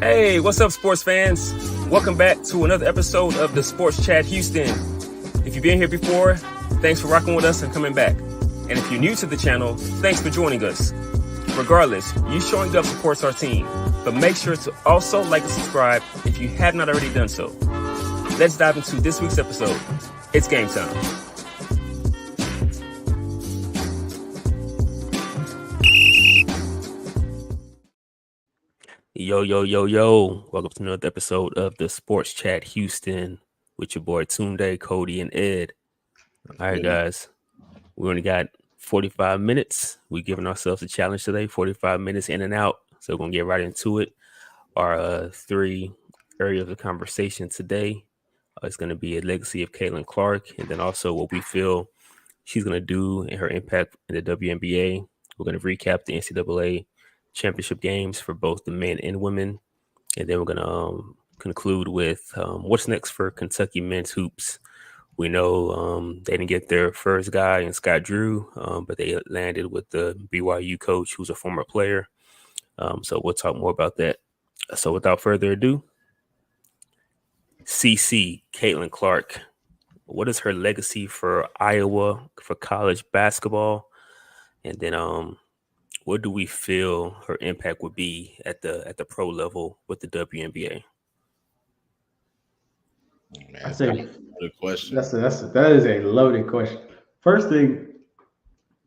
Hey, what's up, sports fans? Welcome back to another episode of the Sports Chat Houston. If you've been here before, thanks for rocking with us and coming back. And if you're new to the channel, thanks for joining us. Regardless, you showing up supports our team, but make sure to also like and subscribe if you have not already done so. Let's dive into this week's episode. It's game time. Yo. Welcome to another episode of the Sports Chat Houston with your boy Tunde, Cody, and Ed. All right, guys. We only got 45 minutes. We're giving ourselves a challenge today, 45 minutes in and out. So we're going to get right into it. Our three areas of conversation today is going to be a legacy of Caitlyn Clark, and then also what we feel she's going to do and her impact in the WNBA. We're going to recap the NCAA championship games for both the men and women. And then we're going to conclude with what's next for Kentucky men's hoops. We know they didn't get their first guy in Scott Drew, but they landed with the BYU coach who's a former player. So we'll talk more about that. So without further ado, CC, Caitlyn Clark. What is her legacy for Iowa, for college basketball? And then what do we feel her impact would be at the pro level with the WNBA? Man, that's a good question. That is a loaded question. First thing,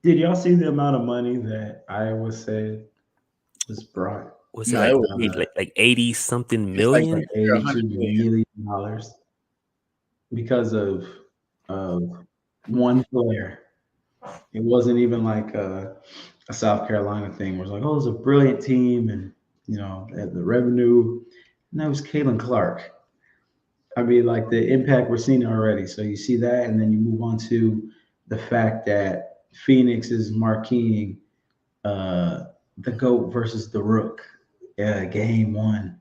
did y'all see the amount of money that Iowa said was brought? Was it like 80 something million? Like $82 million because of one player. It wasn't even like a South Carolina thing where it's like, oh, it's a brilliant team and the revenue. And that was Caitlyn Clark. I mean, like the impact we're seeing already. So you see that, and then you move on to the fact that Phoenix is marqueing the GOAT versus the Rook game one,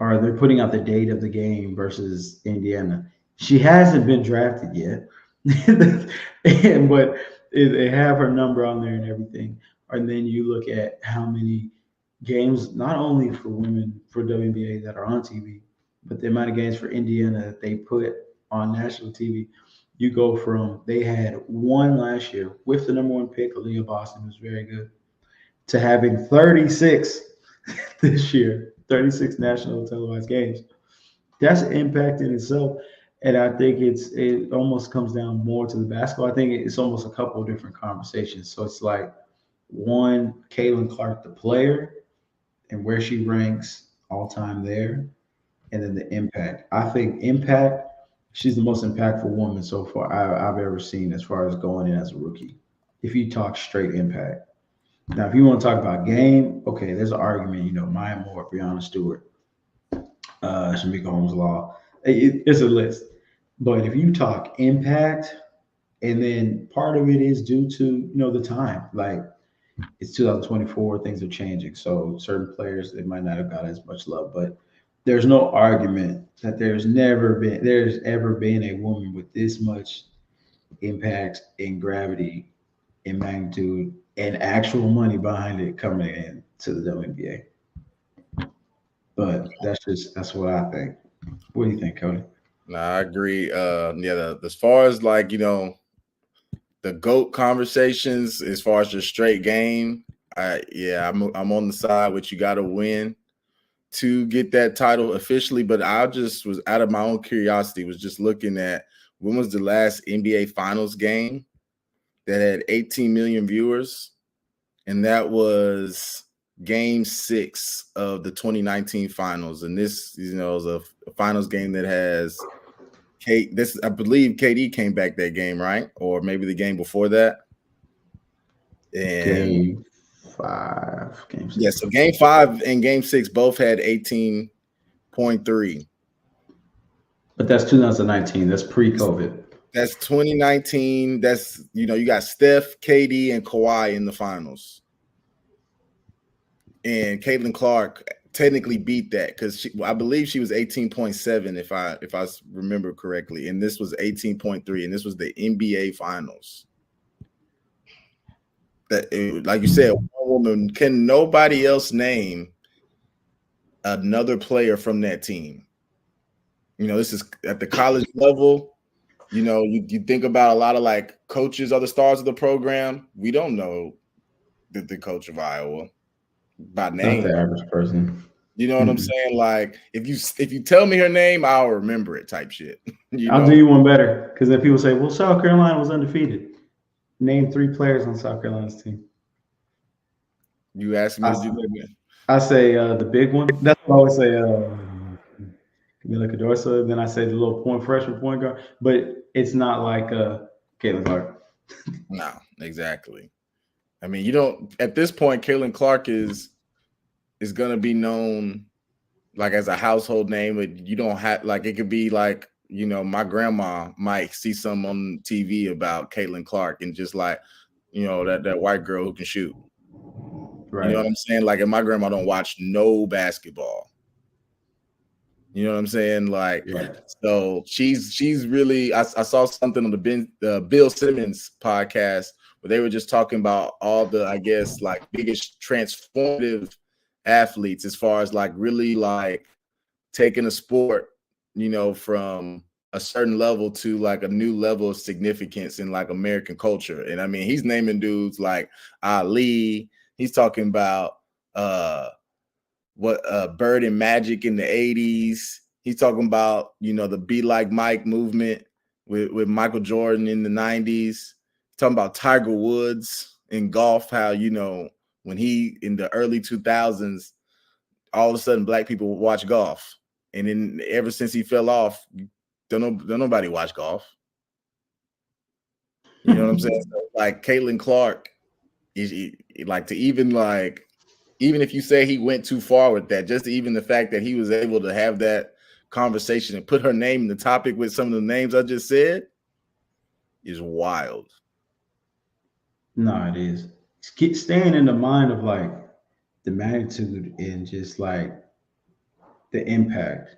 or they're putting out the date of the game versus Indiana. She hasn't been drafted yet, but they have her number on there and everything. And then you look at how many games, not only for women for WNBA that are on TV, but the amount of games for Indiana that they put on national TV. You go from, they had one last year with the number one pick, Aaliyah Boston, who's very good, to having 36 this year, 36 national televised games. That's an impact in itself. And I think it almost comes down more to the basketball. I think it's almost a couple of different conversations. So it's like, one, Caitlyn Clark, the player, and where she ranks all time there. And then the impact. I think impact, she's the most impactful woman so far I've ever seen as far as going in as a rookie. If you talk straight impact. Now, if you want to talk about game, okay, there's an argument, Maya Moore, Breonna Stewart, Shamika Holmes-Law. It's a list. But if you talk impact, and then part of it is due to, the time. Like, it's 2024, things are changing. So certain players, they might not have got as much love, but there's no argument that there's ever been a woman with this much impact and gravity and magnitude and actual money behind it coming in to the WNBA. But that's what I think. What do you think, Cody? No, I agree. As far as like, the GOAT conversations, as far as the straight game, I'm on the side with you got to win to get that title officially. But I just was out of my own curiosity, was just looking at when was the last NBA Finals game that had 18 million viewers, and that was Game 6 of the 2019 Finals. And this, is a Finals game that has I believe KD came back that game, right? Or maybe the game before that. And Game 5. Game 6. Yeah, so Game 5 and Game 6 both had 18.3. But that's 2019. That's pre-COVID. That's 2019. That's, you got Steph, KD, and Kawhi in the finals. And Caitlyn Clark technically beat that because I believe she was 18.7 if I remember correctly, and this was 18.3, and this was the NBA Finals. Like you said, one woman, can nobody else name another player from that team. This is at the college level. You think about a lot of like coaches are the stars of the program. We don't know the coach of Iowa by name. Not the average person. You know what I'm saying? Like if you tell me her name, I'll remember it type shit. I'll do you one better, because then people say, well, South Carolina was undefeated. Name 3 players on South Carolina's team. You asked me to do that. I say the big one. That's what I always say. Camila Cadorsa. Then I say the little freshman point guard. But it's not like Caitlyn Clark. No, exactly. I mean, you don't at this point. Caitlyn Clark is going to be known like as a household name. But you don't have like it could be like my grandma might see something on TV about Caitlyn Clark and just like that white girl who can shoot. Right. You know what I'm saying? Like, and my grandma don't watch no basketball. You know what I'm saying? Like, right. So she's really. I saw something on the Bill Simmons podcast where they were just talking about all the, I guess, like biggest transformative athletes as far as like really like taking a sport, from a certain level to like a new level of significance in like American culture. And I mean, he's naming dudes like Ali. He's talking about Bird and Magic in the 80s. He's talking about, the Be Like Mike movement with Michael Jordan in the 90s. He's talking about Tiger Woods in golf, how, when he in the early 2000s, all of a sudden black people would watch golf. And then ever since he fell off, don't nobody watch golf. You know what I'm saying? So, like Caitlyn Clark is like to even if you say he went too far with that, just even the fact that he was able to have that conversation and put her name in the topic with some of the names I just said is wild. No, it is. Keep staying in the mind of like the magnitude and just like the impact.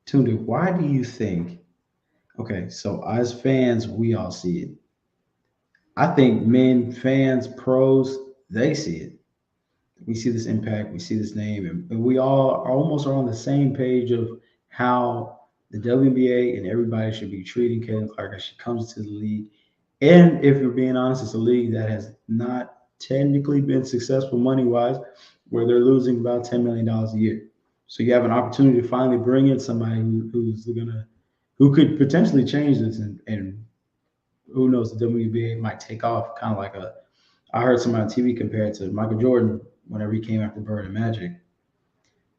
Tunde, why do you think? Okay, so as fans, we all see it. I think men, fans, pros, they see it. We see this impact, we see this name, and we all almost are on the same page of how the WNBA and everybody should be treating Caitlyn Clark as she comes to the league. And if you're being honest, it's a league that has not technically been successful money-wise, where they're losing about $10 million a year. So you have an opportunity to finally bring in somebody who could potentially change this, and who knows, the WNBA might take off. Kind of like I heard somebody on TV compare it to Michael Jordan whenever he came after Bird and Magic.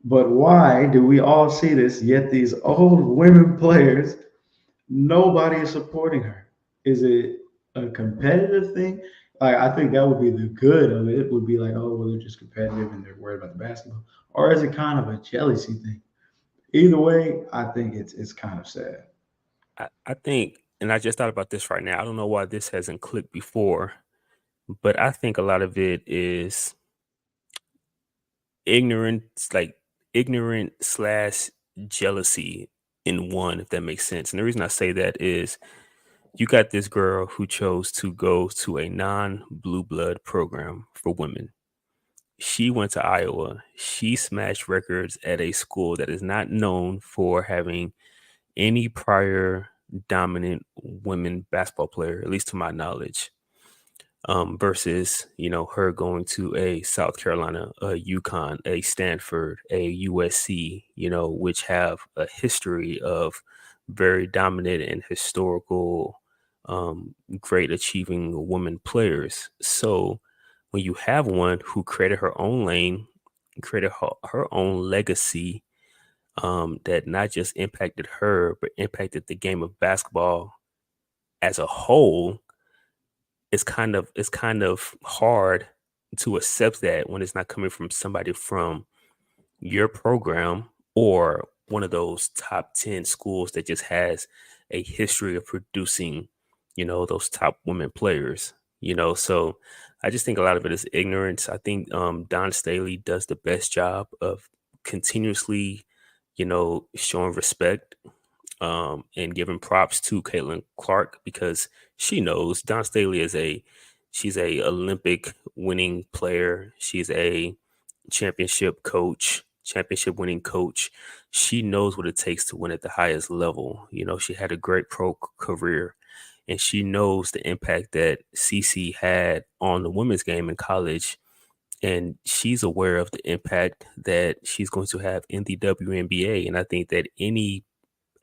But why do we all see this, yet these old women players, nobody is supporting her? Is it a competitive thing? I think that would be the good of it. It would be like, oh, well, they're just competitive and they're worried about the basketball. Or is it kind of a jealousy thing? Either way, I think it's kind of sad. I think, and I just thought about this right now. I don't know why this hasn't clicked before, but I think a lot of it is ignorant / jealousy in one, if that makes sense. And the reason I say that is you got this girl who chose to go to a non-blue blood program for women. She went to Iowa. She smashed records at a school that is not known for having any prior dominant women basketball player, at least to my knowledge, versus, her going to a South Carolina, a UConn, a Stanford, a USC, which have a history of very dominant and historical, great achieving women players. So when you have one who created her own lane, created her own legacy, that not just impacted her, but impacted the game of basketball as a whole, it's kind of hard to accept that when it's not coming from somebody from your program or one of those top 10 schools that just has a history of producing, those top women players, so I just think a lot of it is ignorance. I think Don Staley does the best job of continuously, showing respect and giving props to Caitlyn Clark, because she knows Don Staley she's a Olympic winning player. She's a championship coach. championship winning coach. She knows what it takes to win at the highest level. She had a great career, and she knows the impact that CC had on the women's game in college. And she's aware of the impact that she's going to have in the WNBA. And I think that any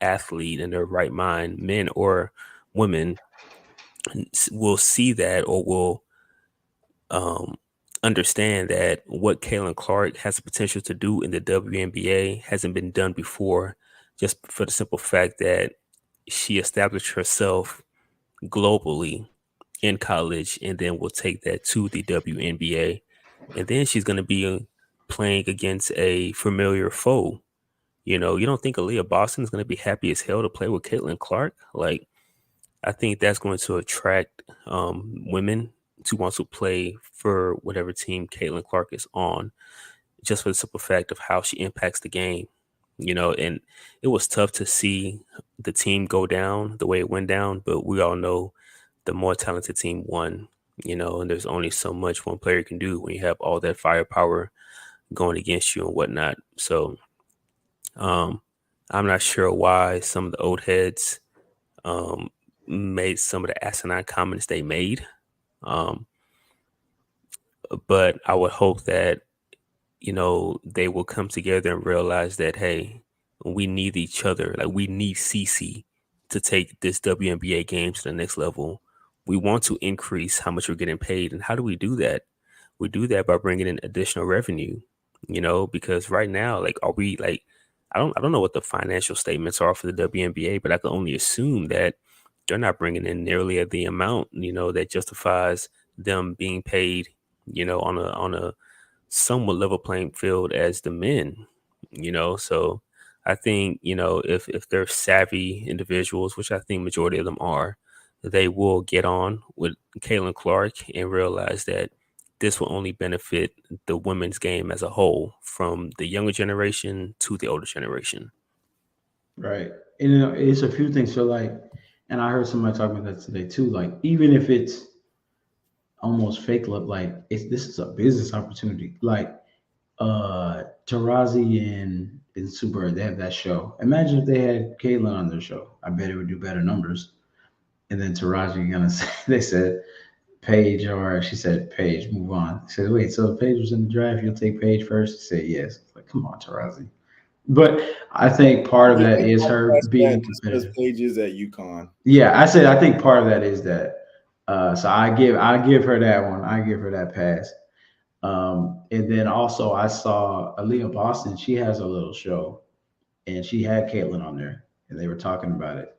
athlete in their right mind, men or women, will see that or will um, understand that what Caitlin Clark has the potential to do in the WNBA hasn't been done before, just for the simple fact that she established herself globally in college and then will take that to the WNBA. And then she's going to be playing against a familiar foe. You don't think Aaliyah Boston is going to be happy as hell to play with Caitlin Clark? Like, I think that's going to attract women to want to play for whatever team Caitlin Clark is on, just for the simple fact of how she impacts the game. And it was tough to see the team go down the way it went down, but we all know the more talented team won, and there's only so much one player can do when you have all that firepower going against you and whatnot. So I'm not sure why some of the old heads um, made some of the asinine comments they made. Um, but I would hope that, they will come together and realize that, hey, we need each other. Like, we need CC to take this WNBA game to the next level. We want to increase how much we're getting paid. And how do we do that? We do that by bringing in additional revenue, because right now, like, are we like, I don't know what the financial statements are for the WNBA, but I can only assume that they're not bringing in nearly the amount, that justifies them being paid, on a somewhat level playing field as the men, So I think, if they're savvy individuals, which I think majority of them are, they will get on with Caitlin Clark and realize that this will only benefit the women's game as a whole, from the younger generation to the older generation. Right. And it's a few things. So like, and I heard somebody talking about that today too. Like, even if it's almost fake love, like this is a business opportunity. Like Tarazi and Super, they have that show. Imagine if they had Caitlyn on their show. I bet it would do better numbers. And then Taraji gonna say, they said Paige, or she said Paige, move on. She said, wait, so if Paige was in the draft, you'll take Paige first? She said yes. Like, come on, Tarazi. But I think part of that is her being Because competitive. Paige is at UConn. Yeah, I said I think part of that is that. So I give her that one. I give her that pass. And then also I saw Aaliyah Boston. She has a little show, and she had Caitlyn on there, and they were talking about it.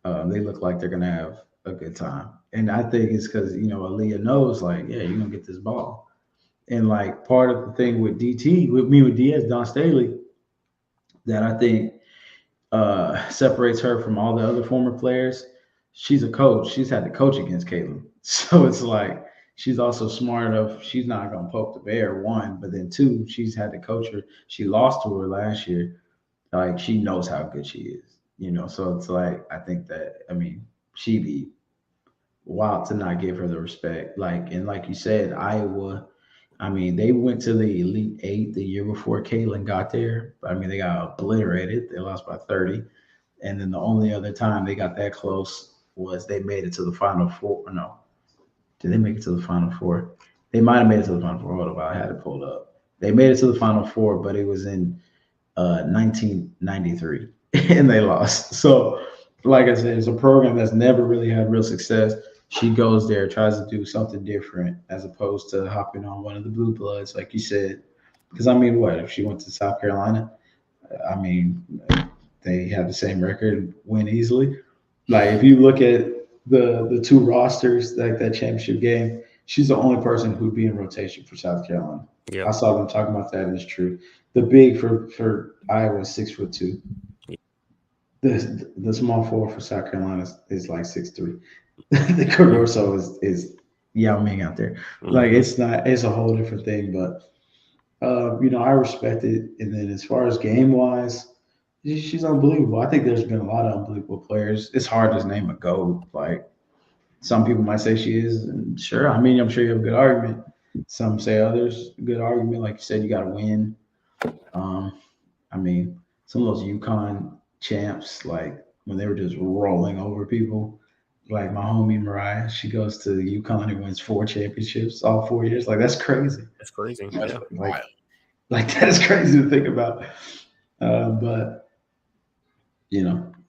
They look like they're gonna have a good time, and I think it's because Aaliyah knows, like, yeah, you're gonna get this ball, and like part of the thing with DT, with me with Diaz, Don Staley, that I think separates her from all the other former players. She's a coach. She's had to coach against Caitlyn. So it's like she's also smart enough. She's not going to poke the bear, one, but then two, she's had to coach her. She lost to her last year. Like, she knows how good she is, So it's like, I think that, I mean, she'd be wild to not give her the respect. Like, and like you said, Iowa, I mean, they went to the Elite Eight the year before Caitlyn got there. But I mean, they got obliterated. They lost by 30. And then the only other time they got that close was they made it to the Final Four. No, did they make it to the Final Four? They might have made it to the Final Four. Hold on, I had it pulled up. They made it to the Final Four, but it was in 1993, and they lost. So, like I said, it's a program that's never really had real success. She goes there, tries to do something different, as opposed to hopping on one of the blue bloods, like you said. Because I mean, what if she went to South Carolina? I mean, they have the same record, win easily. Like, if you look at the two rosters, like that championship game, she's the only person who'd be in rotation for South Carolina. Yeah. I saw them talking about that, and it's true. The big for Iowa is 6'2". The small forward for South Carolina is like 6'3". The Caruso is Yao Ming out there. Like, it's not, it's a whole different thing. But I respect it. And then as far as game wise, she's unbelievable. I think there's been a lot of unbelievable players. It's hard to name a GOAT. Like, some people might say she is, and sure, I mean, I'm sure you have a good argument. Some say others, good argument. Like you said, you got to win. I mean, some of those UConn champs, like when they were just rolling over people, like my homie Mariah, she goes to UConn and wins 4 championships all 4 years. Like that's crazy. That's crazy. That's Yeah. Like wild. that's crazy to think about. But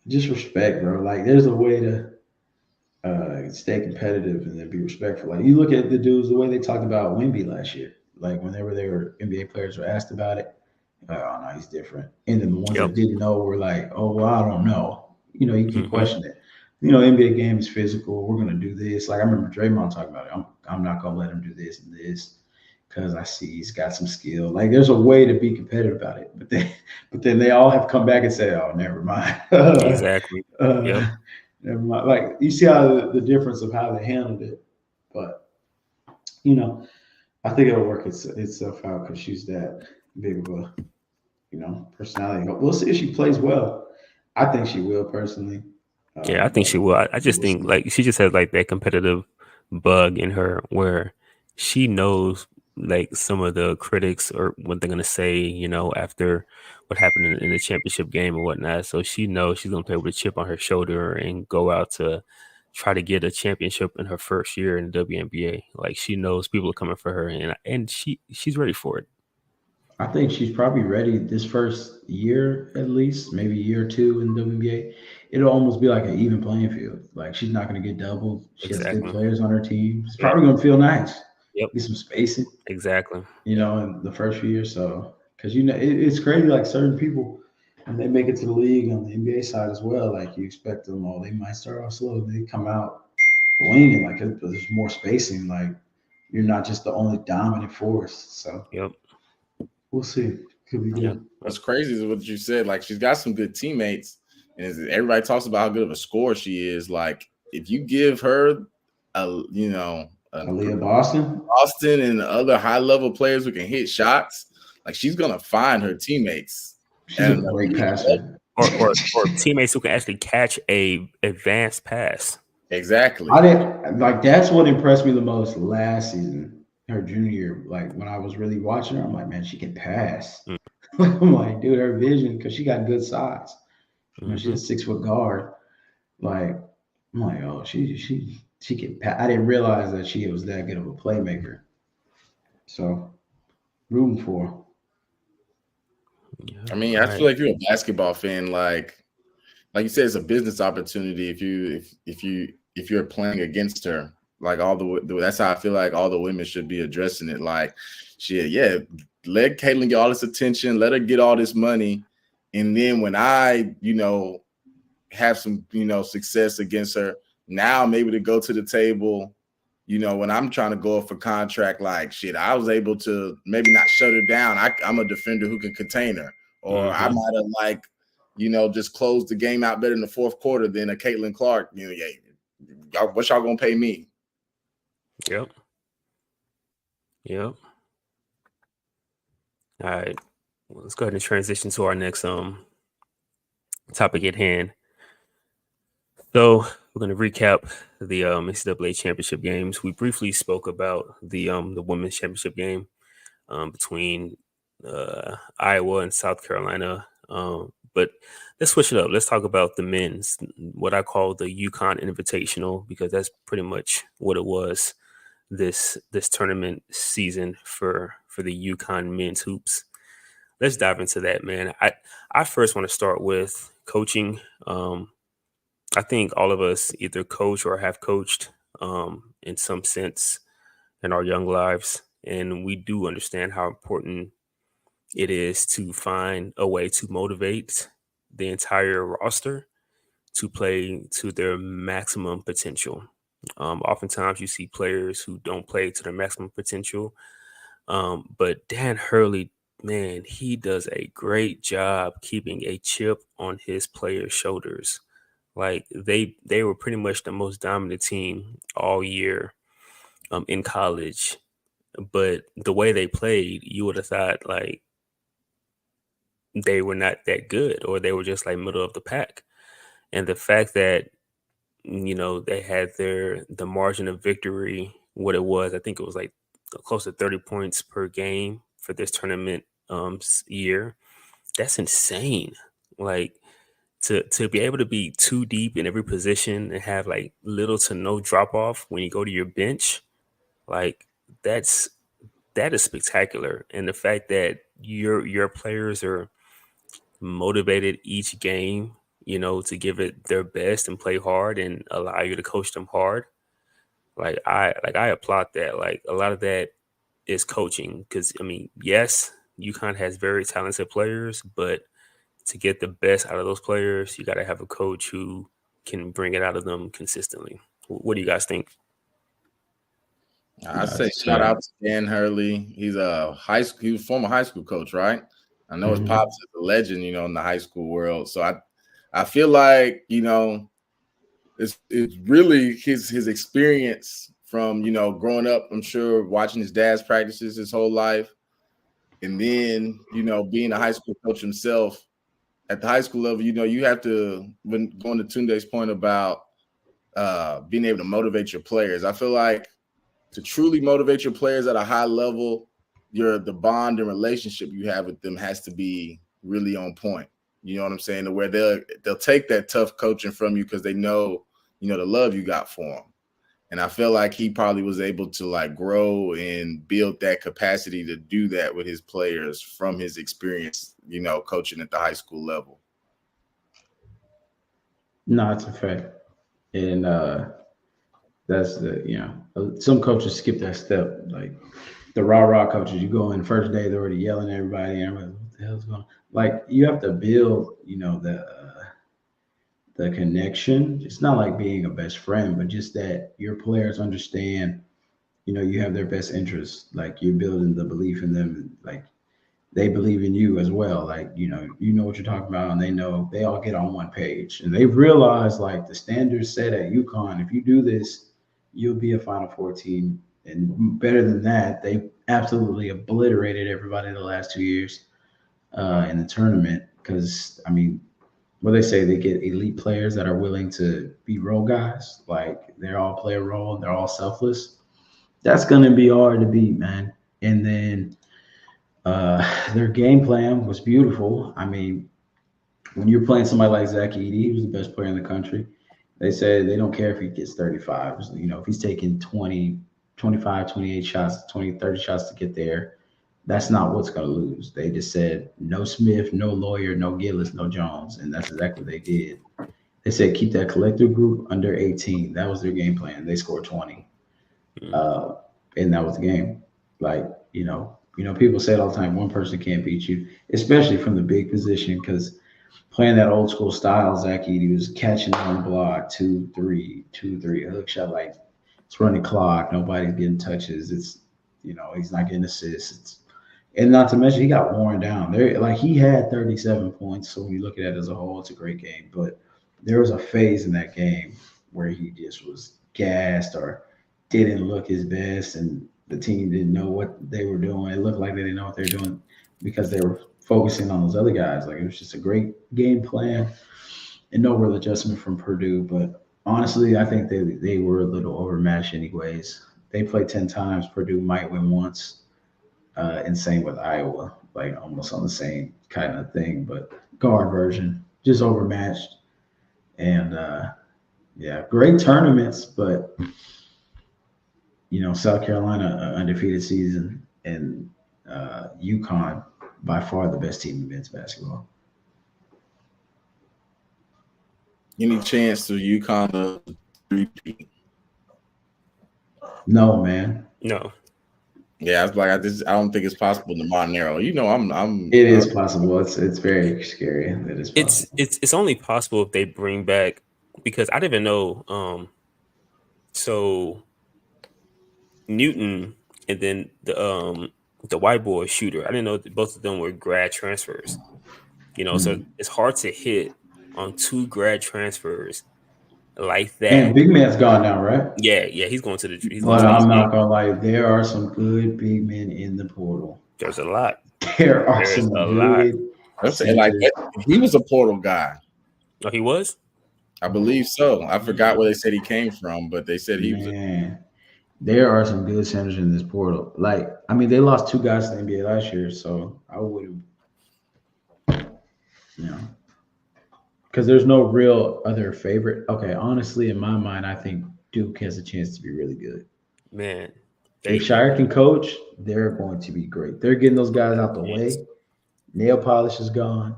just respect, bro. Like there's a way to stay competitive and then be respectful. Like you look at the dudes, the way they talked about Wemby last year. Like whenever they were NBA players were asked about it, like, oh no, he's different. And then the ones Yep. that didn't know were like, oh well, I don't know. You keep Mm-hmm. questioning it. NBA game is physical. We're gonna do this. Like I remember Draymond talking about it. I'm not gonna let him do this and this because I see he's got some skill. Like there's a way to be competitive about it. But then they all have come back and say, oh, never mind. Exactly. Yep. Never mind. Like you see how the difference of how they handled it. But you know, I think it'll work itself out because she's that big of a personality. We'll see if she plays well. I think she will personally. Yeah, I think she will. I just we'll think see. like she just has like that competitive bug in her where she knows like some of the critics or what they're gonna say, after what happened in the championship game or whatnot. So she knows she's gonna play with a chip on her shoulder and go out to try to get a championship in her first year in the WNBA. Like she knows people are coming for her and she's ready for it. I think she's probably ready this first year at least, maybe a year or two in the WNBA. It'll almost be like an even playing field. Like she's not going to get doubled. She has good Exactly. players on her team. It's Yep. probably going to feel nice. Yep. Get some spacing, Exactly. in the first few years. So, because it's crazy. Like certain people, when they make it to the league on the NBA side as well, like you expect them, they might start off slow. They come out winging. Like there's more spacing. Like you're not just the only dominant force. So Yep. we'll see. Could be good. Yeah. What's crazy is what you said. Like she's got some good teammates, and everybody talks about how good of a scorer she is. Like if you give her Aaliyah Boston and other high level players who can hit shots, like she's gonna find her teammates. She's a great passer. Or teammates who can actually catch a advanced pass. Exactly. I didn't like that's what impressed me the most last season, her junior year. Like when I was really watching her, I'm like, man, she can pass. I'm like, dude, her vision, because she got good size. She's a 6-foot guard. Like, I'm like, oh, she can pass. I didn't realize that she was that good of a playmaker. So, rooting for her. Yeah, I mean, I feel like you're a basketball fan, like you said, it's a business opportunity if you're playing against her. Like that's how I feel like all the women should be addressing it. Like, shit, yeah, let Caitlyn get all this attention, let her get all this money, and then when I, have some, success against her, now maybe to go to the table, when I'm trying to go up for contract, like shit, I was able to maybe not shut her down. I'm a defender who can contain her, or I might have just closed the game out better in the fourth quarter than a Caitlyn Clark. What y'all gonna pay me? Yep. All right. Well, let's go ahead and transition to our next topic at hand. So we're going to recap the NCAA championship games. We briefly spoke about the women's championship game between Iowa and South Carolina. But let's switch it up. Let's talk about the men's, what I call the UConn Invitational, because that's pretty much what it was this tournament season for the UConn men's hoops. Let's dive into that, man. I first want to start with coaching. I think all of us either coach or have coached in some sense in our young lives, and we do understand how important it is to find a way to motivate the entire roster to play to their maximum potential. Oftentimes you see players who don't play to their maximum potential. But Dan Hurley, man, he does a great job keeping a chip on his players' shoulders. Like they were pretty much the most dominant team all year in college. But the way they played, you would have thought like they were not that good, or they were just like middle of the pack. And the fact that they had the margin of victory, what it was, I think it was like close to 30 points per game for this tournament year. That's insane. Like to be able to be too deep in every position and have like little to no drop off when you go to your bench, like that is spectacular. And the fact that your players are motivated each game, to give it their best and play hard and allow you to coach them hard. I applaud that. Like a lot of that is coaching because yes, UConn has very talented players, but to get the best out of those players, you got to have a coach who can bring it out of them consistently. What do you guys think? I say shout out to Dan Hurley. He's a he was former high school coach, right? I know his pops is a legend, in the high school world. So I feel like, it's really his experience from, growing up, I'm sure, watching his dad's practices his whole life. And then, being a high school coach himself at the high school level, you have to, when going to Tunde's point about being able to motivate your players. I feel like to truly motivate your players at a high level, the bond and relationship you have with them has to be really on point. You know what I'm saying? To where they'll take that tough coaching from you because they know, the love you got for them. And I feel like he probably was able to like grow and build that capacity to do that with his players from his experience, coaching at the high school level. No, it's a fact. And that's some coaches skip that step. Like the rah coaches, you go in first day, they're already yelling at everybody, and everybody, what the hell's going on? Like you have to build, the connection. It's not like being a best friend, but just that your players understand, you have their best interests. Like you're building the belief in them, like they believe in you as well. Like, you know what you're talking about, and they all get on one page. And they've realized like the standards set at UConn, if you do this, you'll be a Final Four team. And better than that, they absolutely obliterated everybody the last 2 years in the tournament. Because, what they say, they get elite players that are willing to be role guys. Like they're all play a role, they're all selfless. That's going to be hard to beat, man. And then their game plan was beautiful. When you're playing somebody like Zach Edey, he was the best player in the country. They said they don't care if he gets 35. If he's taking 20, 25, 28 shots, 20, 30 shots to get there, that's not what's going to lose. They just said no Smith, no Lawyer, no Gillis, no Jones. And that's exactly what they did. They said keep that collective group under 18. That was their game plan. They scored 20. And that was the game. Like, people say it all the time, one person can't beat you, especially from the big position, because playing that old school style, Zach Edey was catching on the block, 2-3, hook shot, like it's running clock. Nobody's getting touches. It's, he's not getting assists. And not to mention, he got worn down. He had 37 points. So when you look at it as a whole, it's a great game. But there was a phase in that game where he just was gassed or didn't look his best, and the team didn't know what they were doing. It looked like they didn't know what they were doing because they were focusing on those other guys. Like it was just a great game plan and no real adjustment from Purdue. But honestly, I think they were a little overmatched anyways. They played 10 times. Purdue might win once. And same with Iowa, like almost on the same kind of thing, but guard version, just overmatched. And great tournaments, but South Carolina undefeated season, and UConn by far the best team in men's basketball. Any chance to UConn to repeat? No, man. No. Yeah, I don't think it's possible in the modern era. It is possible. It's very scary. It is possible. It's only possible if they bring back, because I didn't even know. So Newton and then the white boy shooter, I didn't know that both of them were grad transfers. So it's hard to hit on 2 grad transfers like that. And big man's gone now, right? Yeah, he's going to the. But I'm not gonna lie, there are some good big men in the portal. There's a lot. There's some a good. Like he was a portal guy. Oh, he was? I believe so. I forgot where they said he came from, but they said he was. There are some good centers in this portal. Like, I mean, they lost 2 guys to the NBA last year, so I would have, you know, because there's no real other favorite. Okay, honestly, in my mind, I think Duke has a chance to be really good. Man, If Shire can coach, they're going to be great. They're getting those guys out the way. Nail polish is gone.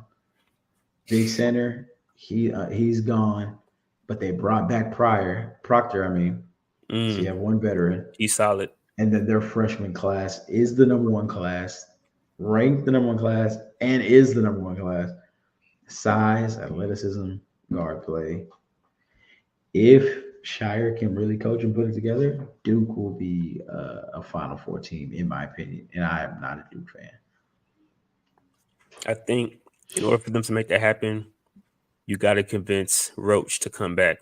Big center, he's gone. But they brought back Proctor. I mean, so you have one veteran. He's solid. And then their freshman class is the number one class, ranked the number one class, and is the number one class. Size, athleticism, guard play. If Shire can really coach and put it together, Duke will be a Final Four team, in my opinion. And I am not a Duke fan. I think in order for them to make that happen, you got to convince Roach to come back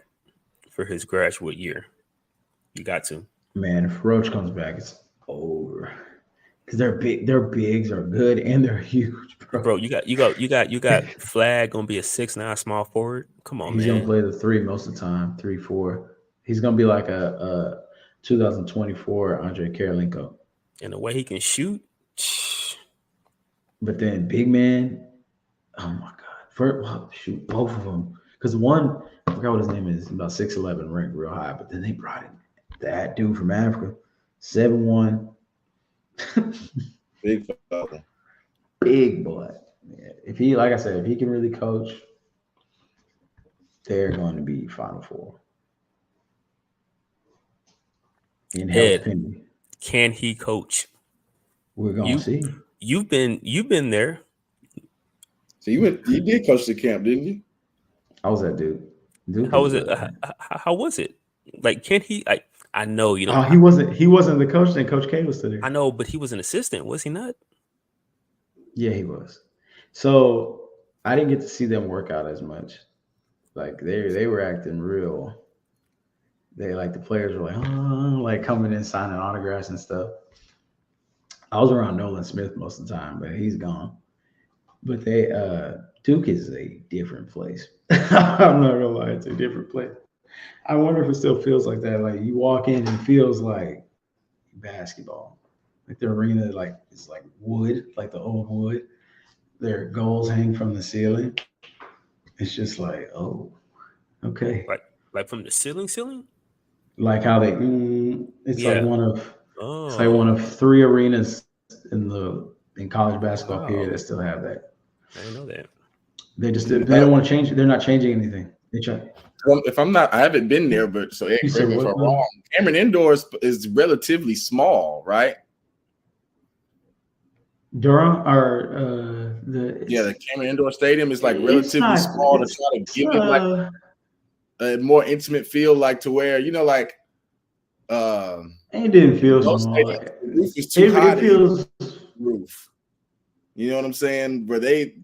for his graduate year. You got to. Man, if Roach comes back, it's over. Because they're big, their bigs are good and they're huge, bro. Bro, you got Flag gonna be a 6'9" small forward. Come on, He's man. gonna play the 3 most of the time, 3-4. He's gonna be like a 2024 Andre Karolinko. And the way he can shoot. But then big man, oh my god, shoot both of them. Because one, I forgot what his name is, about 6'11", ranked real high. But then they brought in that dude from Africa, 7'1". Big fella. Big boy. Yeah. If he, like I said, if he can really coach, they're going to be Final Four. In health opinion. Can he coach? We're gonna see. You've been there. So you did coach the camp, didn't you? I was that dude. How was it? How was it? Like, can he? I know you know. He wasn't the coach. Then Coach K was still there. I know, but he was an assistant, was he not? Yeah, he was. So I didn't get to see them work out as much. Like they were acting real. They like the players were like coming in signing autographs and stuff. I was around Nolan Smith most of the time, but he's gone. But Duke is a different place. I'm not gonna lie, it's a different place. I wonder if it still feels like that. Like you walk in and it feels like basketball. Like the arena, like it's like wood, like the old wood. Their goals hang from the ceiling. It's just like, oh, okay. Like from the ceiling? Like how they it's like one of 3 arenas in college basketball period that still have that. I didn't know that. They don't want to change it. They're not changing anything. They try. Well, if I'm not, I haven't been there, but so correct me if I'm wrong. Cameron Indoor is relatively small, right? Durham or the Cameron Indoor Stadium is like relatively small to try to give it like a more intimate feel, like to where like it didn't feel small. The roof is too high. It feels roof. You know what I'm saying? Where they.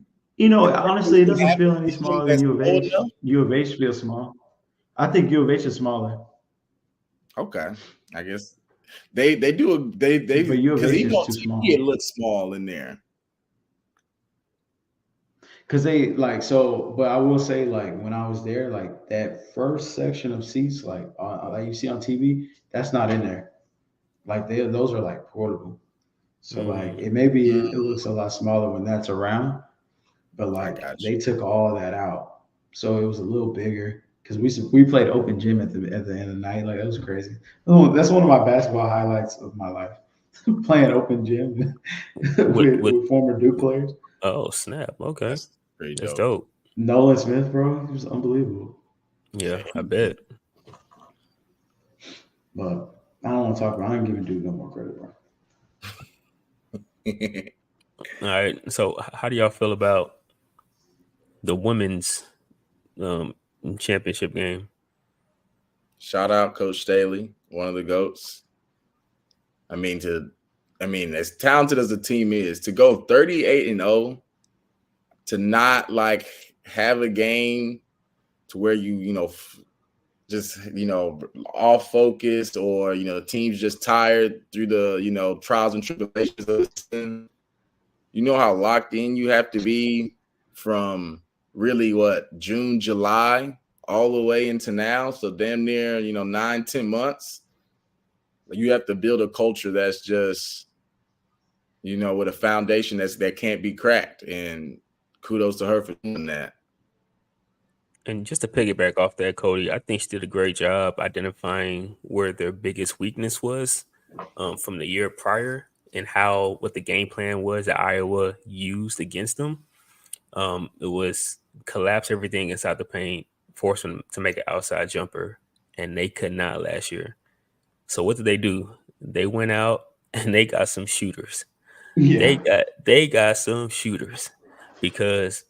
Honestly, it doesn't feel any smaller than U of H. U of H feels small. I think U of H is smaller. Okay, I guess they do But U of H is too small. It looks small in there. Because they but I will say when I was there, that first section of seats like you see on TV, that's not in there. Those are portable. So it looks a lot smaller when that's around. But they took all that out, so it was a little bigger because we played open gym at the end of the night. That was crazy. Oh, that's one of my basketball highlights of my life, playing open gym with former Duke players. Oh snap! Okay, that's dope. dope. Nolan Smith, bro, he was unbelievable. Yeah, I bet. But I don't want to talk about. I ain't giving Duke no more credit, bro. All right. So, how do y'all feel about the women's championship game? Shout out Coach Staley, one of the GOATs. I mean, as talented as the team is, to go 38-0, to not have a game to where just off focused, or the team's just tired through the trials and tribulations of the season. How locked in you have to be from really June, July, all the way into now. So damn near, 9-10 months. You have to build a culture that's just, with a foundation that can't be cracked. And kudos to her for doing that. And just to piggyback off that, Cody, I think she did a great job identifying where their biggest weakness was from the year prior and what the game plan was that Iowa used against them. It was collapse everything inside the paint, force them to make an outside jumper, and they could not last year. So what did they do? They went out and they got some shooters. Yeah. They got some shooters because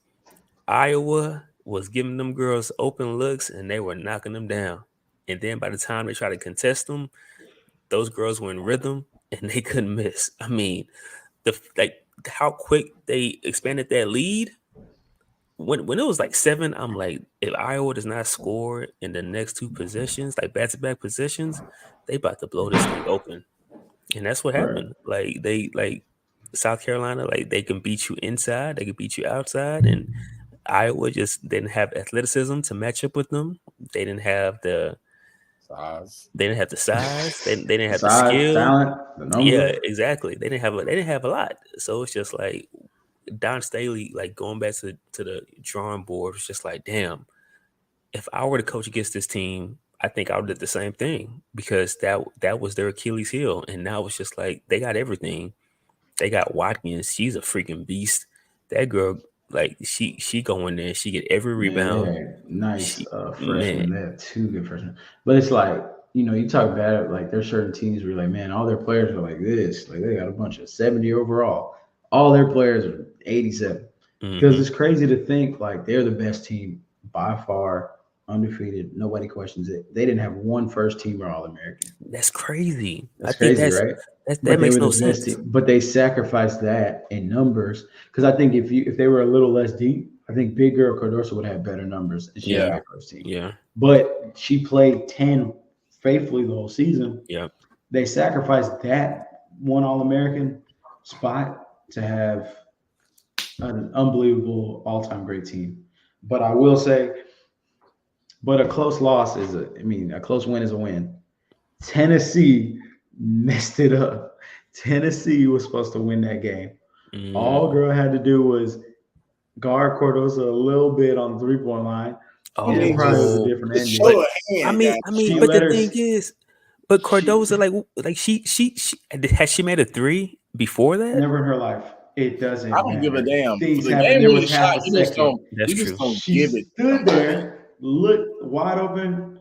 Iowa was giving them girls open looks and they were knocking them down. And then by the time they tried to contest them, those girls were in rhythm and they couldn't miss. I mean, how quick they expanded that lead. When it was like 7, I'm like, if Iowa does not score in the next 2 possessions, like back-to-back possessions, they about to blow this thing open. And that's what happened. Like South Carolina, like they can beat you inside, they can beat you outside, and Iowa just didn't have athleticism to match up with them. They didn't have the size. They didn't have the size. They didn't have the size, skill. talent, the number. Yeah, exactly. They didn't have a lot. So it's just like Don Staley, like going back to the drawing board, was just like, damn, if I were to coach against this team, I think I would do the same thing because that was their Achilles heel. And now it's just like they got everything. They got Watkins. She's a freaking beast. That girl, like she go in there, she get every rebound. Man, they had nice freshmen. They have 2 good freshmen. But it's like, you talk about like there's certain teams where you're like, man, all their players are like this. Like they got a bunch of 70 overall. All their players are 87. Because it's crazy to think like they're the best team by far, undefeated. Nobody questions it. They didn't have one first teamer All-American. That's crazy. That's crazy, right? That makes no sense. But they sacrificed that in numbers because I think if they were a little less deep, I think Big Girl Cardoso would have better numbers. And she had my first team. Yeah. But she played 10 faithfully the whole season. Yeah. They sacrificed that one All-American spot to have an unbelievable all-time great team. But I will say, a close loss a close win is a win. Tennessee messed it up. Tennessee was supposed to win that game. All girl had to do was guard Cardoso a little bit on the 3-point line. Oh, it probably was a different ending. But the thing is, but Cardoso, like she has she made a 3 before that? Never in her life. It doesn't. I don't give a damn. Things happen. There was half a second. That's true. She stood there, looked wide open,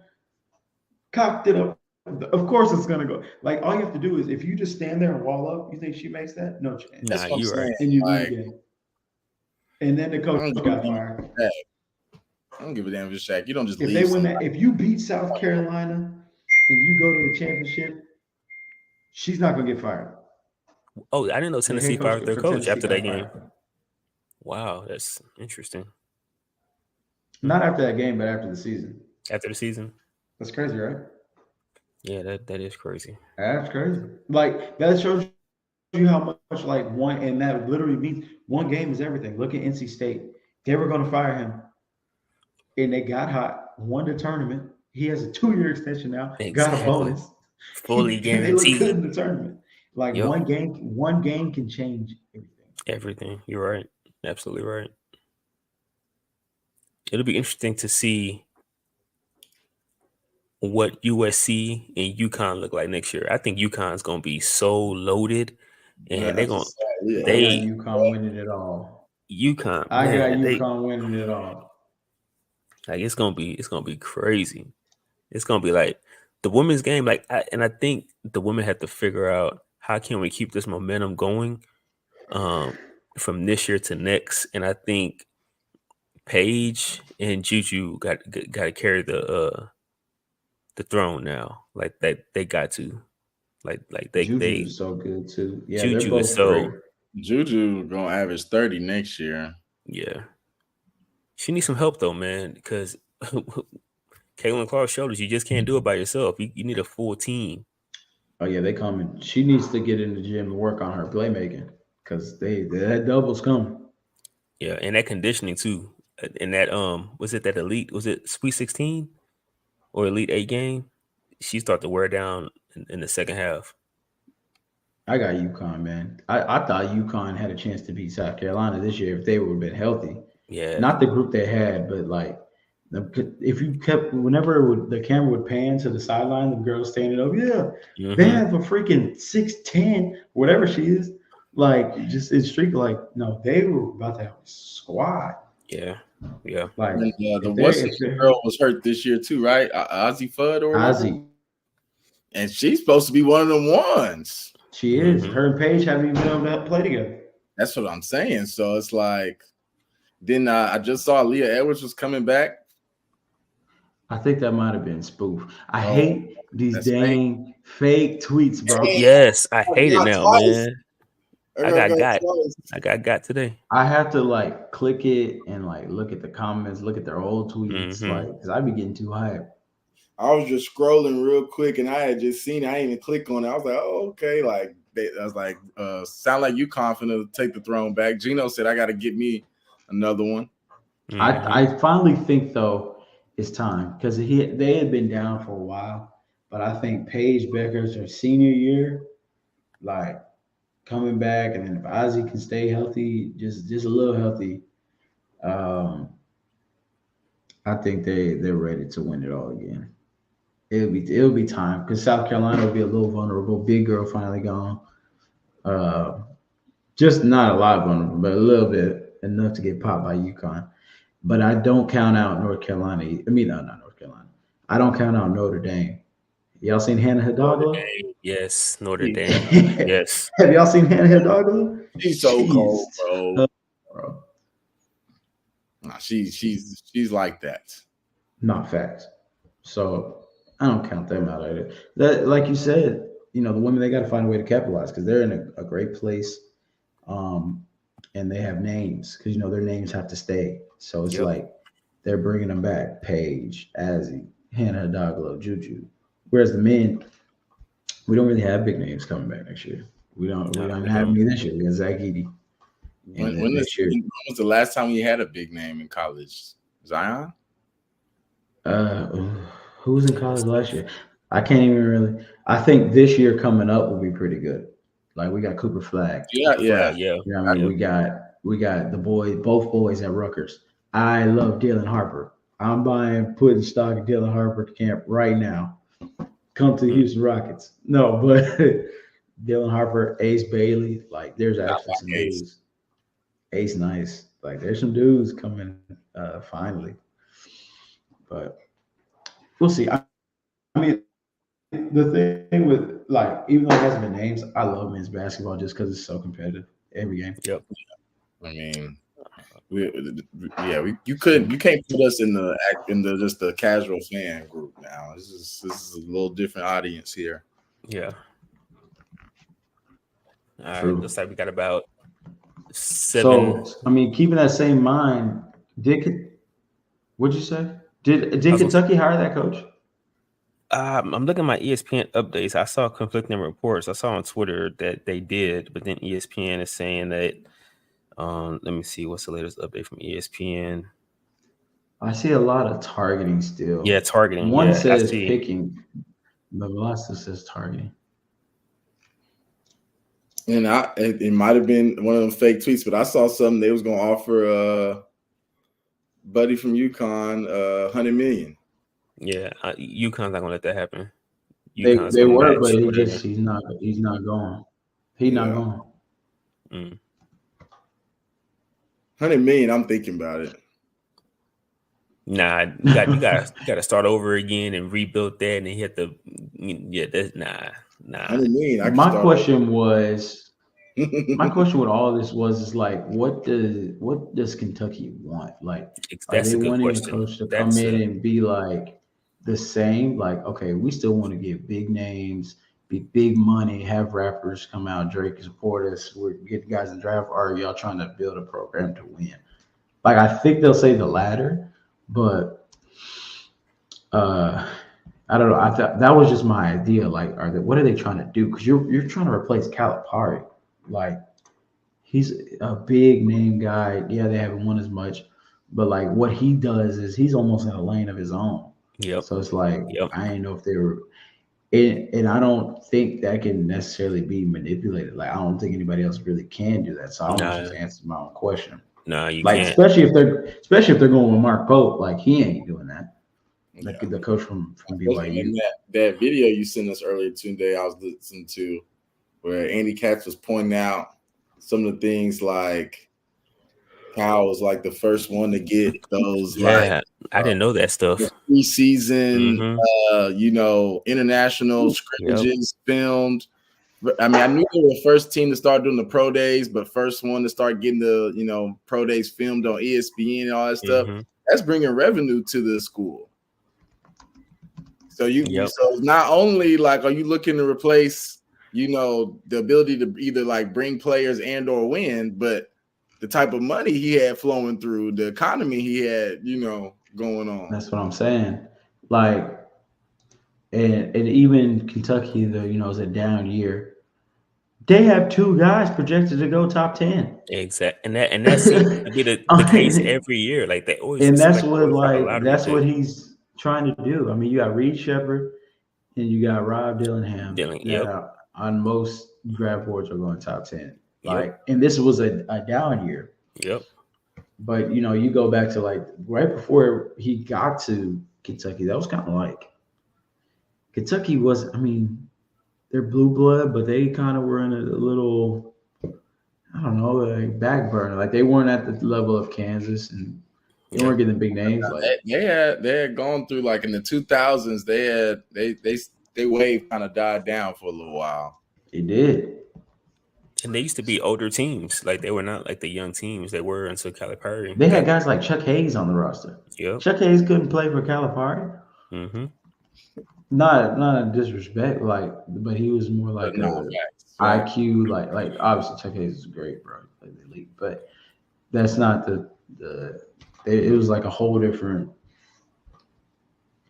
cocked it up. Of course, it's gonna go. Like all you have to do is if you just stand there and wall up. You think she makes that? No chance. Nah, you're right. And you lose the game. And then the coach got fired. I don't give a damn if it's Shaq. You don't just if leave. They win that, if you beat South Carolina and you go to the championship, she's not gonna get fired. Oh, I didn't know Tennessee fired their coach after that game. Wow, that's interesting. Not after that game, but after the season. After the season? That's crazy, right? Yeah, that is crazy. That's crazy. Like that shows you how much like one, and that literally means one game is everything. Look at NC State. They were going to fire him, and they got hot. Won the tournament. He has a 2-year extension now. Exactly. Got a bonus. Fully guaranteed. They look good in the tournament. Like one game can change everything. Everything. You're right. Absolutely right. It'll be interesting to see what USC and UConn look like next year. I think UConn's gonna be so loaded, and they're gonna I got UConn winning it all. UConn. I got UConn winning it all. Like it's gonna be crazy. It's gonna be like the women's game. I think the women have to figure out how can we keep this momentum going from this year to next. And I think Paige and Juju got to carry the throne now. Like they got to. Like Juju is so good too. Yeah, Juju is so great. Juju gonna average 30 next year. Yeah. She needs some help though, man, because Caitlyn Clark showed us you just can't do it by yourself. You need a full team. Oh yeah, they coming. She needs to get in the gym and work on her playmaking because that double's coming. Yeah, and that conditioning too. And that was it that elite? Was it Sweet 16 or Elite 8 game? she started to wear down in the second half. I got UConn, man. I thought UConn had a chance to beat South Carolina this year if they would have been healthy. Yeah. Not the group they had, but like if you kept whenever the camera would pan to the sideline, the girl standing up, yeah, they have a freaking 6'10", whatever she is. Like just it's streak like no, they were about to have a squad. Yeah. Like And, the if girl was hurt this year too, right? Ozzy Fudd or whatever. Ozzy, and she's supposed to be one of the ones. She is. Her and Paige haven't even been able to play together. That's what I'm saying. So it's like, then I just saw Leah Edwards was coming back. I think that might have been spoof. I hate these dang fake tweets, bro. Yes, I hate it now, man. I got today. I have to like click it and like look at the comments, look at their old tweets, like because I be getting too hyped. I was just scrolling real quick and I had just seen it. I didn't even click on it. I was like, oh, okay. Like I was like, sound like you confident to take the throne back. Gino said I gotta get me another one. I finally think though it's time because they had been down for a while, but I think Paige Becker's her senior year, like coming back, and then if Ozzy can stay healthy, just a little healthy, I think they're ready to win it all again. It'll be time because South Carolina will be a little vulnerable. Big girl finally gone. Just not a lot vulnerable, but a little bit enough to get popped by UConn. But I don't count out North Carolina. I mean, no, not North Carolina. I don't count out Notre Dame. Y'all seen Hannah Hidalgo? Yes, Notre Dame. Yes. Have y'all seen Hannah Hidalgo? She's so cold, bro. Nah, she's like that. Not facts. So I don't count them out either. That, like you said, the women, they got to find a way to capitalize because they're in a great place, and they have names because their names have to stay. So it's like they're bringing them back: Paige, Azzy, Hannah Hidalgo, Juju. Whereas the men, we don't really have big names coming back next year. We don't have any this year. We got Zach Edey. When was the last time we had a big name in college? Zion? Who was in college last year? I can't even really. I think this year coming up will be pretty good. Like we got Cooper Flagg. Yeah. I mean, we got the both boys at Rutgers. I love Dylan Harper. I'm putting stock in Dylan Harper to camp right now. Come to the Houston Rockets. No, but Dylan Harper, Ace Bailey, like there's actually some dudes. Ace Nice. Like there's some dudes coming finally. But we'll see. I mean, the thing with like, even though it hasn't been names, I love men's basketball just because it's so competitive every game. Yep. I mean, you can't put us in the just the casual fan group now. This is a little different audience here. Yeah. All right. Looks like we got about 7. So I mean, keeping that same mind, what'd you say? Did Kentucky hire that coach? I'm looking at my ESPN updates. I saw conflicting reports. I saw on Twitter that they did, but then ESPN is saying that. Let me see what's the latest update from ESPN. I see a lot of targeting still. Yeah, targeting. One says picking, but lots says targeting. And it might have been one of them fake tweets, but I saw something they was gonna offer buddy from UConn $100 million. Yeah, UConn's not gonna let that happen. They were, but he's not going. He's not going. $100 million. I'm thinking about it. Nah, you got to start over again and rebuild that, and then you have to. Yeah, that's nah. $100 million. My question with all this is like, what does Kentucky want? Like, are they wanting a coach to come in and be like the same? Like, okay, we still want to get big names, big money, have rappers come out, Drake support us, we get guys in draft, or are y'all trying to build a program to win? Like, I think they'll say the latter, but I don't know. I thought that was just my idea. Like, what are they trying to do? Because you're trying to replace Calipari. Like, he's a big name guy. Yeah, they haven't won as much, but like what he does is he's almost in a lane of his own. Yep. So it's like I didn't know if they were. And I don't think that can necessarily be manipulated. Like I don't think anybody else really can do that. So I almost Nah, just answered my own question. nah, you Like can't. especially if they're going with Mark Pope, like he ain't doing that. Yeah. The coach from Especially in BYU. that video you sent us earlier today, I was listening to, where Andy Katz was pointing out some of the things like Cal was like the first one to get those Yeah, I didn't know that the stuff. preseason, Mm-hmm. international Yep. scrimmages filmed. I mean, I knew they were the first team to start doing the pro days, but first one to start getting the pro days filmed on ESPN and all that stuff. Mm-hmm. That's bringing revenue to the school. So Yep. so it's not only like, are you looking to replace, the ability to either like bring players and or win, but the type of money he had flowing through, the economy he had, going on. That's what I'm saying. Like, and even Kentucky, it's a down year. They have two guys projected to go top 10. Exactly. And that seems to be the case every year. Like they always And seem that's like they what always have a lottery that's what pick. he's trying to do. I mean, you got Reed Shepard and you got Rob Dillingham Dylan, that yep. are, on most draft boards are going top 10. Yep. Like, and this was a down year. Yep. But you go back to like right before he got to Kentucky, that was kind of like Kentucky was. I mean, they're blue blood, but they kind of were in a little, I don't know, like back burner. Like they weren't at the level of Kansas, and they weren't getting the big names. Like They had gone through, like in the 2000s, they wave kind of died down for a little while. they did. And they used to be older teams. Like they were not like the young teams they were until Calipari. They had guys like Chuck Hayes on the roster. Yep. Chuck Hayes couldn't play for Calipari. Mm-hmm. Not a disrespect, like, but he was more like IQ, like obviously Chuck Hayes is great, bro, like the league, but that's not it was like a whole different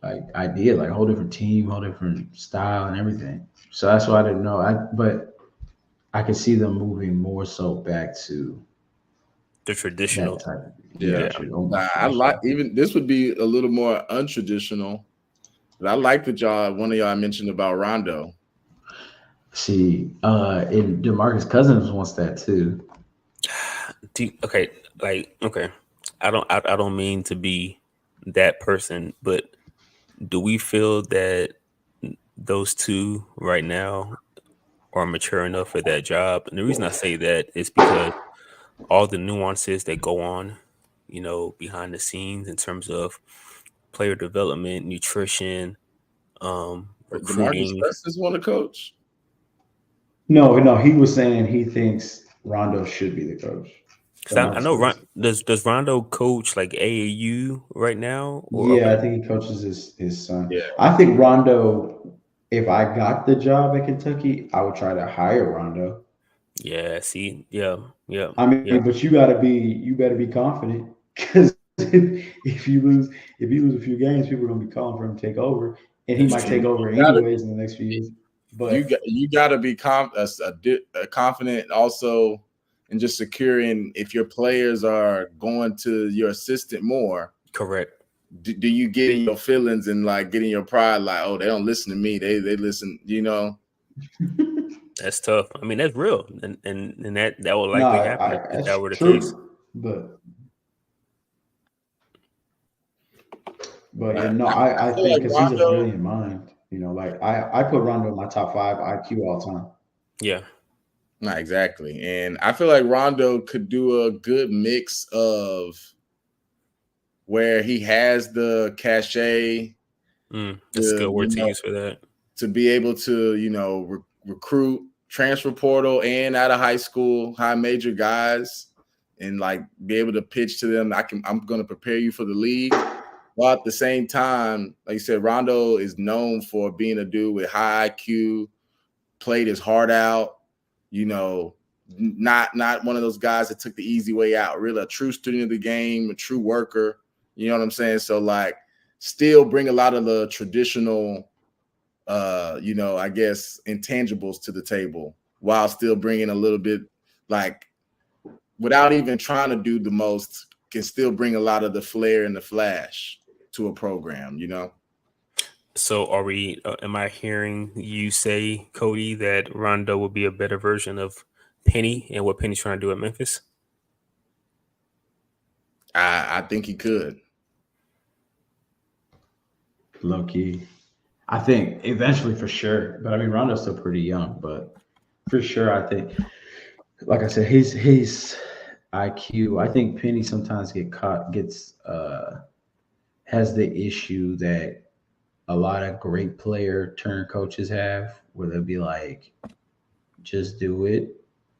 like idea, like a whole different team, whole different style and everything. So that's why I didn't know. But I could see them moving more so back to The that traditional. type of Yeah. I like, even this would be a little more untraditional. But I like the job one of y'all mentioned about Rondo. See, and DeMarcus Cousins wants that too. Okay. I don't mean to be that person, but do we feel that those two right now are mature enough for that job? And the reason I say that is because all the nuances that go on, behind the scenes in terms of player development, nutrition, DeMarcus recruiting. Cousins want to coach? No, he was saying he thinks Rondo should be the coach. Because I know does Rondo coach like AAU right now? Yeah, I think he coaches his son. Yeah. I think Rondo, if I got the job at Kentucky, I would try to hire Rondo. Yeah, see, yeah. I mean, but you better be confident, because if you lose a few games, people are gonna be calling for him to take over, and he might take over anyways in the next few years. But you got to be confident also, and just securing if your players are going to your assistant more. Correct. Do you get in your feelings and like getting your pride, like, oh, they don't listen to me, they listen, That's tough. I mean, that's real, and that will likely happen if that were the case. But I think because he's a brilliant mind. Like I put Rondo in my top 5 IQ all time. Yeah. Not exactly. And I feel like Rondo could do a good mix of where he has the cachet, the skill word to use for that, to be able to, recruit, transfer portal, and out of high school, high major guys, and like be able to pitch to them. I'm going to prepare you for the league. While at the same time, like you said, Rondo is known for being a dude with high IQ, played his heart out, not one of those guys that took the easy way out, really a true student of the game, a true worker. You know what I'm saying? So like still bring a lot of the traditional, I guess, intangibles to the table while still bringing a little bit, like, without even trying to do the most, can still bring a lot of the flair and the flash to a program, So are we? Am I hearing you say, Cody, that Rondo will be a better version of Penny and what Penny's trying to do at Memphis? I think he could. Low key. I think eventually for sure. But I mean Rondo's still pretty young, but for sure I think like I said, his IQ, I think Penny sometimes gets has the issue that a lot of great player turn coaches have, where they'll be like, just do it,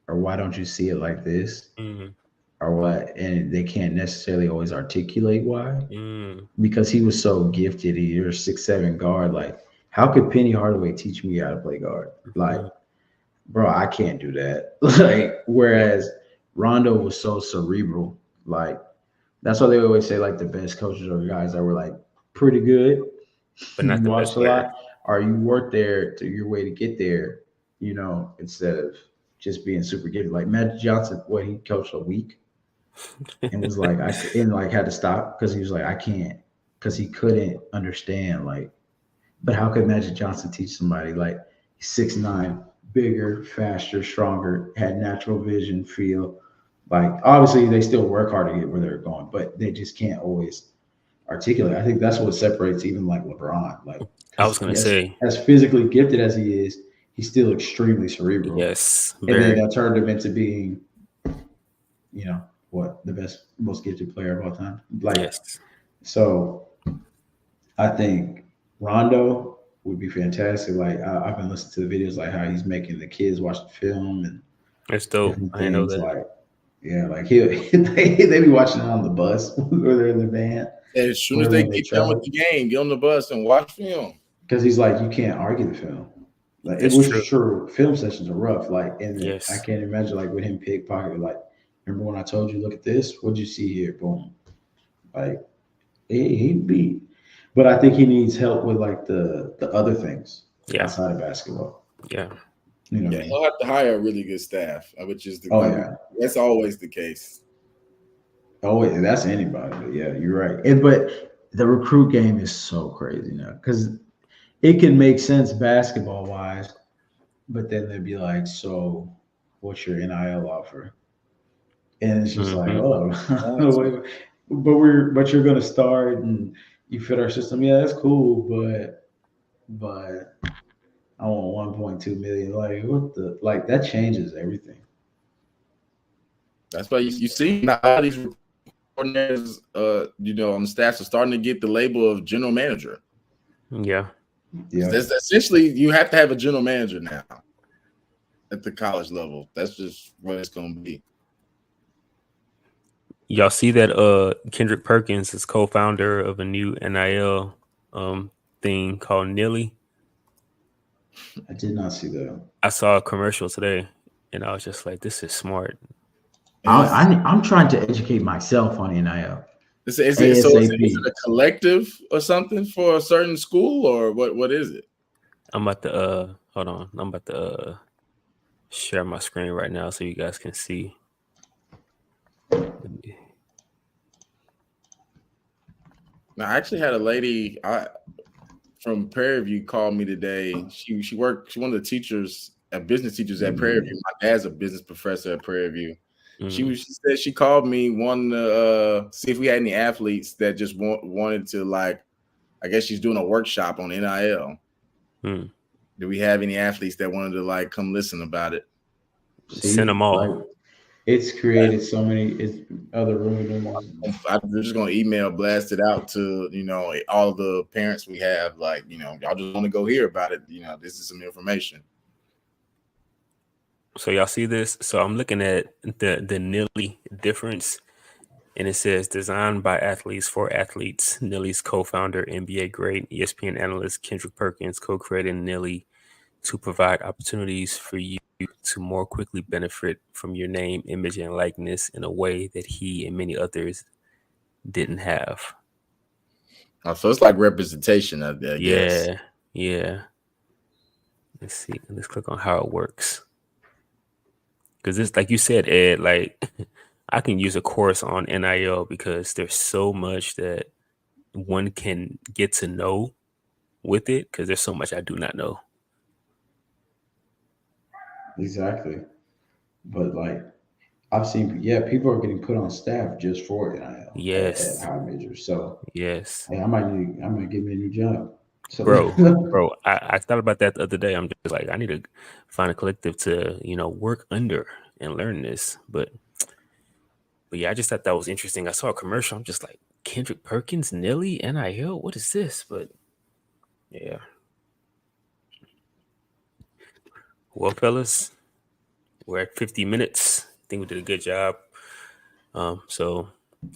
or why don't you see it like this, Mm, or what, and they can't necessarily always articulate why, mm, because he was so gifted. You're a 6'7" guard. Like, how could Penny Hardaway teach me how to play guard? Like, mm, bro, I can't do that. Like, yeah, whereas Rondo was so cerebral. Like, that's why they always say like the best coaches are guys that were like pretty good. but You not the watched best a player. lot, or you worked there to your way to get there. Instead of just being super gifted. Like Magic Johnson, what he coached a week and was like, and like had to stop because he was like, I can't, because he couldn't understand. Like, but how could Magic Johnson teach somebody like 6'9", bigger, faster, stronger, had natural vision, feel? Like, obviously, they still work hard to get where they're going, but they just can't always articulate. I think that's what separates even like LeBron, like I was because gonna as say as physically gifted as he is, he's still extremely cerebral, yes, and then very that turned him into being, what, the best, most gifted player of all time. Like, yes. so I think Rondo would be fantastic. Like, I've been listening to the videos, like how he's making the kids watch the film and That's dope. different I didn't know things. that. Like, yeah, like they be watching it on the bus or they're in the van, As soon as whatever they when they get done with travel. the game, get on the bus and watch film. Because he's like, you can't argue the film, like, That's which is true. true. Film sessions are rough. Like, and I Yes. can't imagine like with him pickpocket. Like, remember when I told you, look at this? What'd you see here? Boom. Like, he'd be. But I think he needs help with like the other things Yeah. outside of basketball. Yeah. You know what Yeah, I mean? he'll have to hire a really good staff, which is Oh yeah. that's always the case. Oh, yeah, that's anybody. But yeah, you're right. But the recruit game is so crazy now because it can make sense basketball wise, but then they'd be like, so what's your NIL offer? And it's just like, Hmm. oh, Honestly. but you're gonna start and you fit our system. Yeah, that's cool, but I want 1.2 million. Like, what the, like, that changes everything. That's why you see now all these coordinators, on the staffs are starting to get the label of general manager. Yeah. Yeah. That's essentially, you have to have a general manager now at the college level. That's just what it's going to be. Y'all see that Kendrick Perkins is co-founder of a new NIL thing called Nilly. I did not see that. I saw a commercial today and I was just like, this is smart. I'm trying to educate myself on NIL Is it ASAP. a collective or something for a certain school, or what is it? I'm about to hold on. I'm about to share my screen right now so you guys can see. Now, I actually had a lady from Prairie View call me today. She worked. She's one of the teachers, business teachers at Prairie View. My dad's a business professor at Prairie View. She said she called me wanting to see if we had any athletes that just wanted to, like, I guess she's doing a workshop on NIL. Do we have any athletes that wanted to like come listen about it? Send them all. Like, it's created so many other rooms. I'm just gonna email blast it out to all the parents we have. Like, y'all just want to go hear about it. This is some information. So y'all see this? So I'm looking at the Nilly difference, and it says designed by athletes for athletes. Nilly's co-founder, NBA great ESPN analyst Kendrick Perkins co-created Nilly to provide opportunities for you to more quickly benefit from your name, image, and likeness in a way that he and many others didn't have. So it's like representation, I guess. Yeah. Let's see. Let's click on how it works. Because it's like you said, Ed, like I can use a course on NIL because there's so much that one can get to know with it because there's so much I do not know. Exactly. But like I've seen, people are getting put on staff just for NIL at Yes. high majors. So Yes. hey, I might get me a new job. So Bro, I thought about that the other day. I'm just like, I need to find a collective to, work under and learn this. But yeah, I just thought that was interesting. I saw a commercial. I'm just like, Kendrick Perkins, Nelly, NIL? What is this? But yeah. Well, fellas, we're at 50 minutes. I think we did a good job. So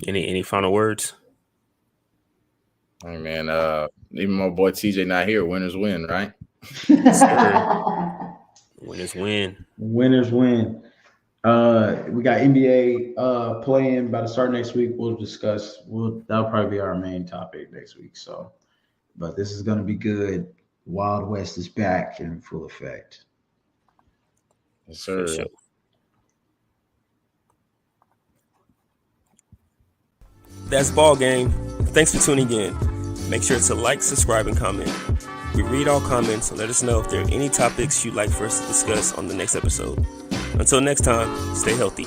any final words? Hey man, even my boy TJ not here. Winners win, right? Yes, sir. Winners win. Winners win. We got NBA playing about to start next week. We'll discuss. That'll probably be our main topic next week. So, but this is gonna be good. Wild West is back in full effect. Yes, sir. For sure. That's ball game. Thanks for tuning in. Make sure to like, subscribe, and comment. We read all comments, so let us know if there are any topics you'd like for us to discuss on the next episode. Until next time, stay healthy.